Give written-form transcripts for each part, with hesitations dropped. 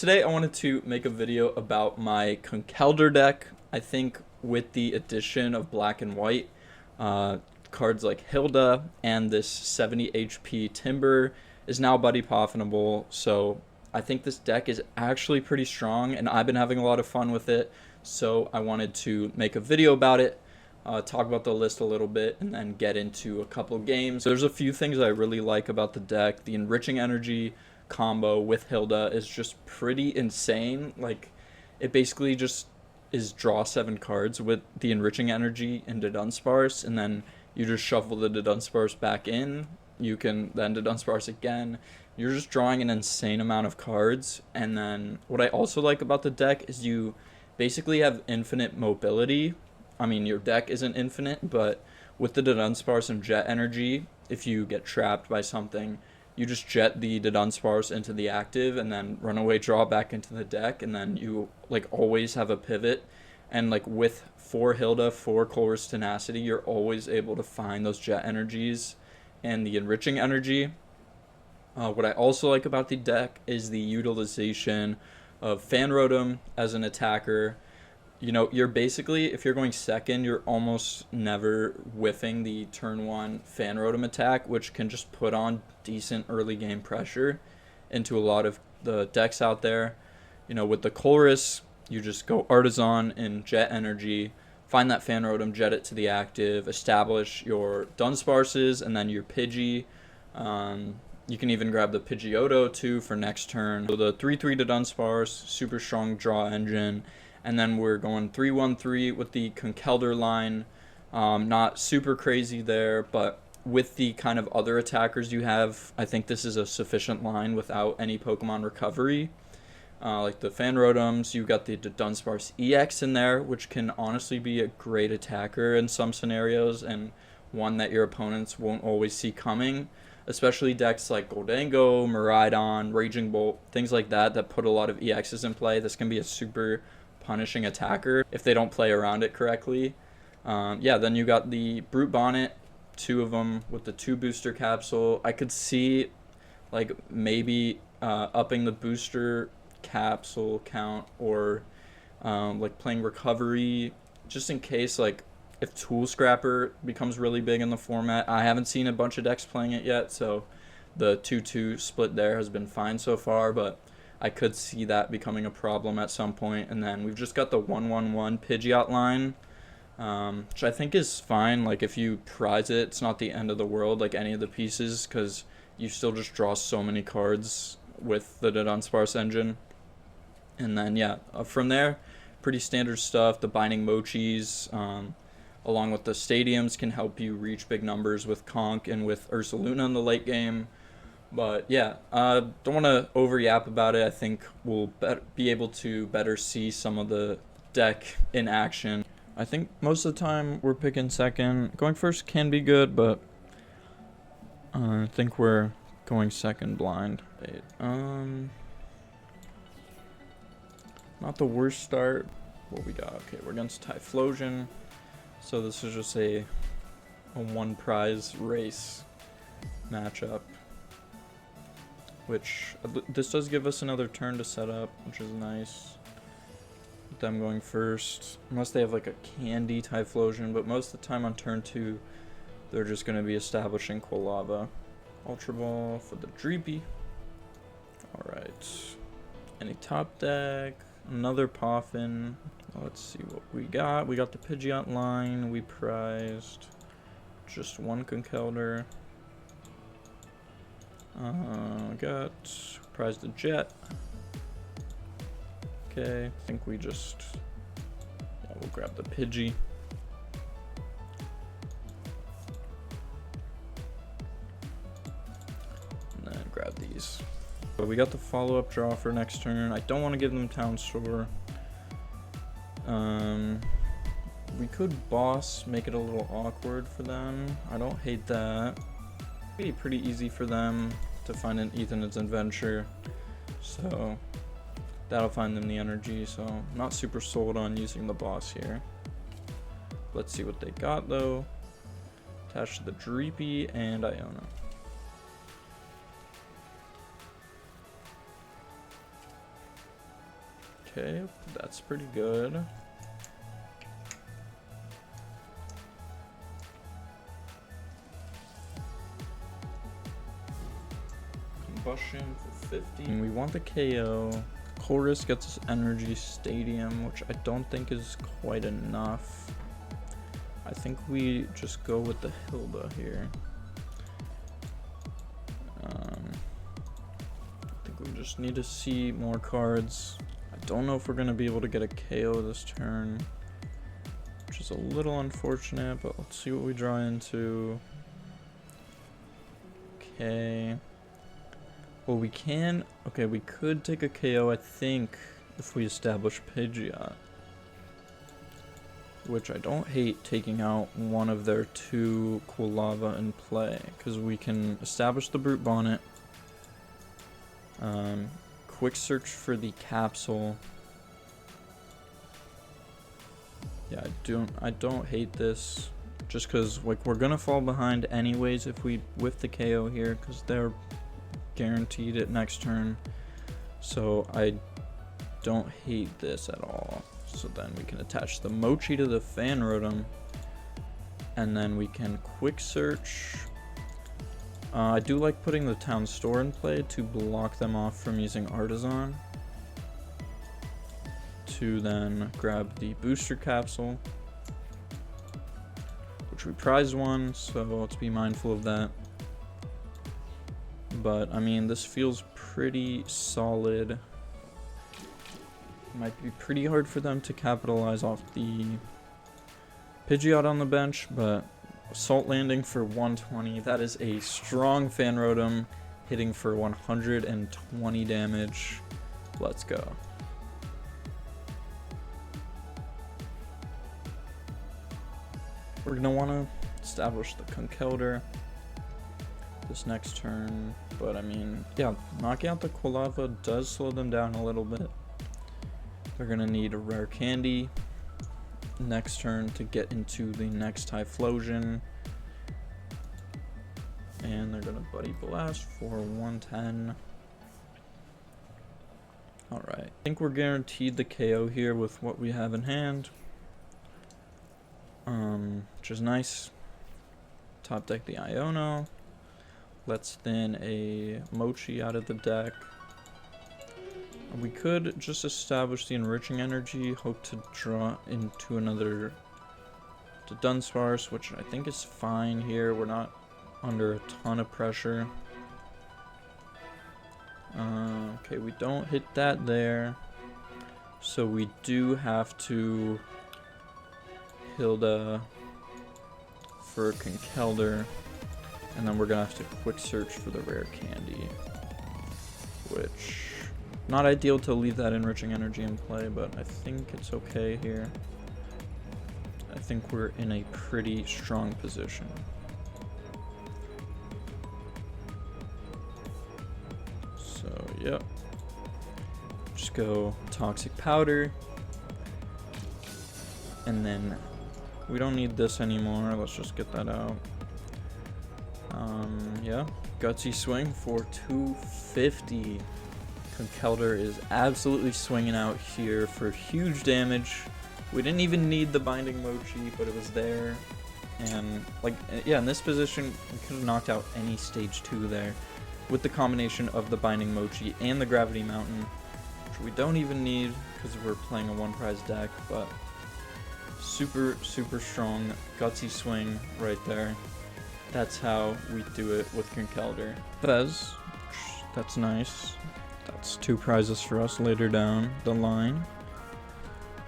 Today I wanted to make a video about my Conkeldurr deck. I think with the addition of black and white, cards like Hilda and this 70 HP Timber is now buddy profitable, so I think this deck is actually pretty strong and I've been having a lot of fun with it, so I wanted to make a video about it, talk about the list a little bit, and then get into a couple games. There's a few things I really like about the deck. The Enriching Energy combo with Hilda is just pretty insane. Like, it basically just is draw 7 cards with the Enriching Energy into Dunsparce, and then you just shuffle the Dunsparce back in. You can then Dunsparce again. You're just drawing an insane amount of cards. And then what I also like about the deck is you basically have infinite mobility. I mean, your deck isn't infinite, but with the Dunsparce and Jet Energy, if you get trapped by something, you just jet the Dunsparce into the active and then run away, draw back into the deck, and then you like always have a pivot. And like with 4 Hilda, 4 Colress Tenacity, you're always able to find those jet energies and the Enriching Energy. What I also like about the deck is the utilization of Fan Rotom as an attacker. You know, you're basically, if you're going second, you're almost never whiffing the turn 1 Fan Rotom attack, which can just put on decent early game pressure into a lot of the decks out there. You know, with the Colress, you just go Artisan and Jet Energy, find that Fan Rotom, jet it to the active, establish your Dunsparces and then your Pidgey. You can even grab the Pidgeot too for next turn. So the 3/3 to Dunsparce, super strong draw engine. And then we're going 3-1-3 with the Conkeldurr line. Not super crazy there, but with the kind of other attackers you have, I think this is a sufficient line without any Pokemon recovery. Like the Fan Rotoms, you got the Dunsparce EX in there, which can honestly be a great attacker in some scenarios and one that your opponents won't always see coming. Especially decks like Goldango, Miraidon, Raging Bolt, things like that that put a lot of EXs in play. This can be a super punishing attacker if they don't play around it correctly. Yeah, then you got the Brute Bonnet, 2 of them with the 2 booster capsule. I could see like maybe upping the booster capsule count or like playing recovery just in case, like if Tool Scrapper becomes really big in the format. I haven't seen a bunch of decks playing it yet, so the 2-2 split there has been fine so far, but I could see that becoming a problem at some point. And then we've just got the 1-1-1 Pidgeot line, which I think is fine. Like if you prize it, it's not the end of the world like any of the pieces, because you still just draw so many cards with the Dunsparce engine. And then yeah, from there, pretty standard stuff. The Binding Mochis, along with the stadiums, can help you reach big numbers with Conk and with Ursaluna in the late game. But yeah, don't want to over yap about it. I think we'll be able to better see some of the deck in action. I think most of the time we're picking second. Going first can be good, but I think we're going second blind. Not the worst start. What we got? Okay, we're against Typhlosion. So this is just a 1 prize race matchup, which this does give us another turn to set up, which is nice. With them going first, unless they have like a candy Typhlosion, but most of the time on turn 2, they're just going to be establishing Quilava. Ultra Ball for the Dreepy. Alright. Any top deck? Another Poffin. Let's see what we got. We got the Pidgeot line. We prized just 1 Conkeldurr. Got prized the Jet. Okay, I think we just, yeah, we'll grab the Pidgey. And then grab these. But we got the follow-up draw for next turn. I don't want to give them Town Store. We could boss, make it a little awkward for them. I don't hate that. It'd be pretty easy for them to find an Ethan's Adventure, so that'll find them the energy. So I'm not super sold on using the boss here. Let's see what they got though. Attached to the Dreepy and Iona. Okay, that's pretty good. Combustion for 50. And we want the KO. Chorus gets us Energy Stadium, which I don't think is quite enough. I think we just go with the Hilda here. I think we just need to see more cards. I don't know if we're going to be able to get a KO this turn, which is a little unfortunate, but let's see what we draw into. Okay. Well, we can... Okay, we could take a KO, I think, if we establish Pidgeot. Which I don't hate taking out one of their two Cool Lava in play, because we can establish the Brute Bonnet. Quick search for the capsule. Yeah, I don't hate this, just because like we're gonna fall behind anyways if we whiff the KO here, because they're guaranteed it next turn. So I don't hate this at all. So then we can attach the Mochi to the Fan Rotom, and then we can quick search. I do like putting the town store in play to block them off from using Artisan. To then grab the booster capsule, which we prize one, so let's be mindful of that. But I mean, this feels pretty solid. Might be pretty hard for them to capitalize off the Pidgeot on the bench, but Assault Landing for 120. That is a strong Fan Rotom hitting for 120 damage. Let's go. We're going to want to establish the Conkeldurr this next turn, but I mean, yeah, knocking out the Quilava does slow them down a little bit. They're gonna need a rare candy next turn to get into the next Typhlosion, and they're gonna Buddy Blast for 110. Alright, I think we're guaranteed the KO here with what we have in hand, which is nice. Top deck the Iono. Let's thin a Mochi out of the deck. We could just establish the Enriching Energy, hope to draw into another to Dunsparce, which I think is fine here. We're not under a ton of pressure. Okay, we don't hit that there. So we do have to Hilda for Conkeldurr, and then we're gonna have to quick search for the rare candy, which not ideal to leave that Enriching Energy in play, but I think it's okay here. I think we're in a pretty strong position. So, yep. Just go Toxic Powder. And then we don't need this anymore. Let's just get that out. Yeah. Gutsy Swing for 250. Conkeldurr is absolutely swinging out here for huge damage. We didn't even need the Binding Mochi, but it was there. And, like, yeah, in this position, we could have knocked out any stage 2 there with the combination of the Binding Mochi and the Gravity Mountain, which we don't even need because we're playing a one prize deck, but super, super strong Gutsy Swing right there. That's how we do it with Conkeldurr. Fez, that's nice. That's 2 prizes for us later down the line.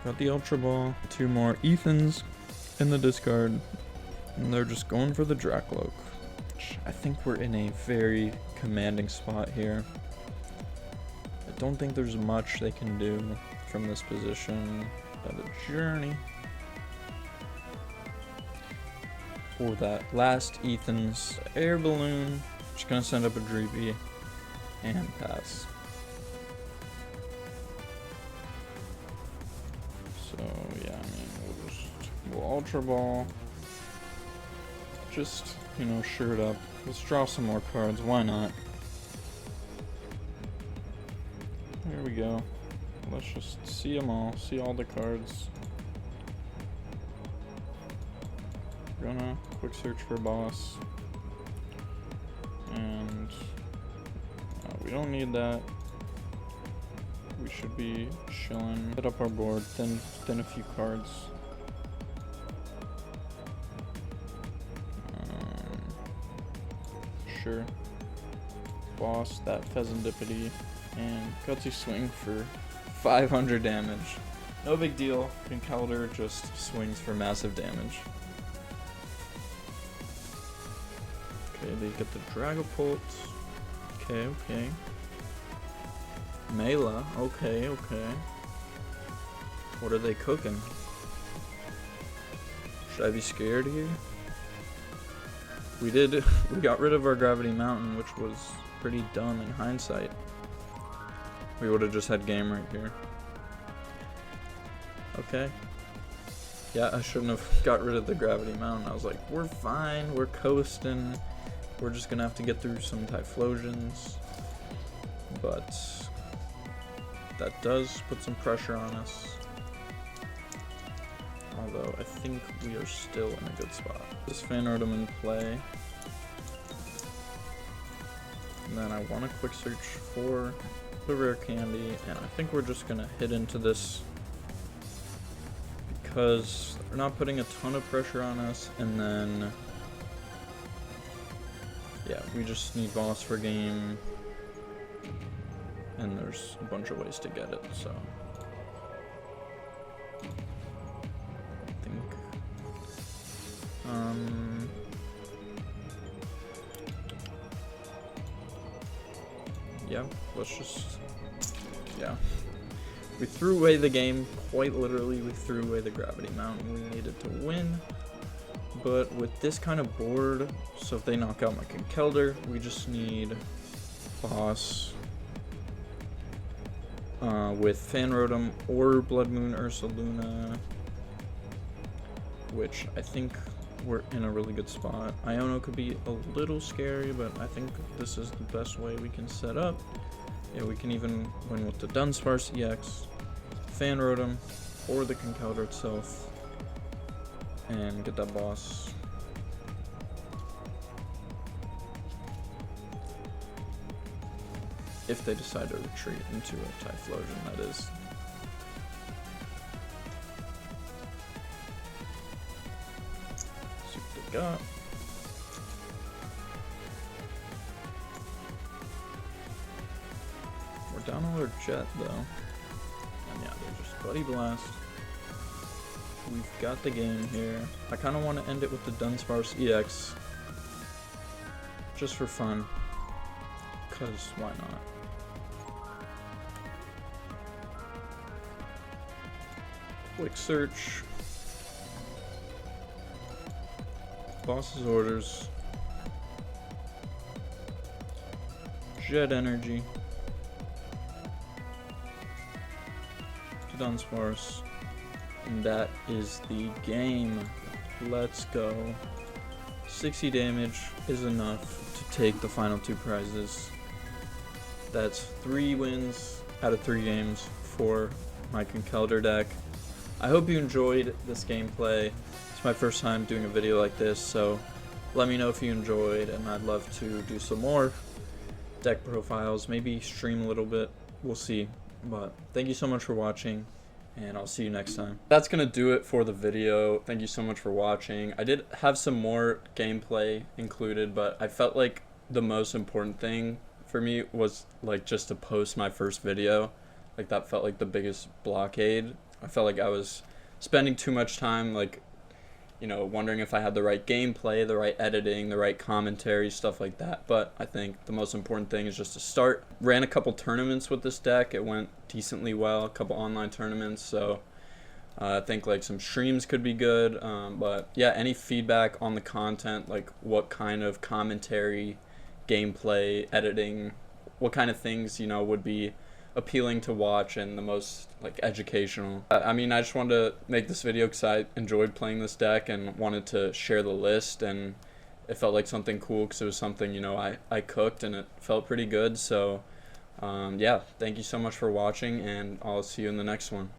Got the Ultra Ball, 2 more Ethans in the discard, and they're just going for the Dracloak. I think we're in a very commanding spot here. I don't think there's much they can do from this position. Got a Journey. For that last Ethan's Air Balloon, just gonna send up a Dreepy and pass. So yeah, I mean, we'll Ultra Ball. Just, you know, shirt up. Let's draw some more cards, why not? There we go. let's just see them all. See all the cards. We're gonna quick search for boss. And we don't need that. We should be chilling. Set up our board, thin a few cards. Sure. Boss, that Pheasantipity, and Gutsy Swing for 500 damage. No big deal. Conkeldurr just swings for massive damage. Okay, they get the Dragapult. Okay, okay. Mela, okay, okay. What are they cooking? Should I be scared here? We got rid of our Gravity Mountain, which was pretty dumb in hindsight. We would have just had game right here. Okay. Yeah, I shouldn't have got rid of the Gravity Mountain. I was like, we're fine, we're coasting. We're just gonna have to get through some Typhlosions. But that does put some pressure on us. Although I think we are still in a good spot. This Fan Rotom in play. And then I want to quick search for the rare candy, and I think we're just gonna hit into this because they're not putting a ton of pressure on us, and then yeah, we just need boss for game, and there's a bunch of ways to get it, so I think yeah, let's just, yeah. We threw away the game, quite literally. We threw away the Gravity Mountain we needed to win. But with this kind of board, so if they knock out my Conkeldurr, we just need boss with Fan Rotom or Blood Moon Ursaluna, which I think we're in a really good spot. Iono could be a little scary, but I think this is the best way we can set up. Yeah, we can even win with the Dunsparce EX, Fan Rotom, or the Conkeldurr itself, and get that boss. If they decide to retreat into a Typhlosion, that is. See what they got. We're down on our jet though. And yeah, they're just Buddy Blast. We've got the game here. I kind of want to end it with the Dunsparce EX. Just for fun. Because why not? Quick search. Boss's orders. Jet Energy. Dunsparce. And that is the game. Let's go. 60 damage is enough to take the final 2 prizes. That's 3 wins out of 3 games for my Conkeldurr deck. I hope you enjoyed this gameplay. It's my first time doing a video like this, so let me know if you enjoyed, and I'd love to do some more deck profiles, maybe stream a little bit. We'll see. But thank you so much for watching, and I'll see you next time. That's gonna do it for the video. Thank you so much for watching. I did have some more gameplay included, but I felt like the most important thing for me was like just to post my first video. Like that felt like the biggest blockade. I felt like I was spending too much time like, you know, wondering if I had the right gameplay, the right editing, the right commentary, stuff like that. But I think the most important thing is just to start. Ran a couple tournaments with this deck. It went decently well, a couple online tournaments. So I think like some streams could be good. But yeah, any feedback on the content, like what kind of commentary, gameplay, editing, what kind of things, you know, would be appealing to watch and the most like educational. I mean, I just wanted to make this video because I enjoyed playing this deck and wanted to share the list, and it felt like something cool because it was something, you know, I cooked and it felt pretty good. So Yeah, thank you so much for watching, and I'll see you in the next one.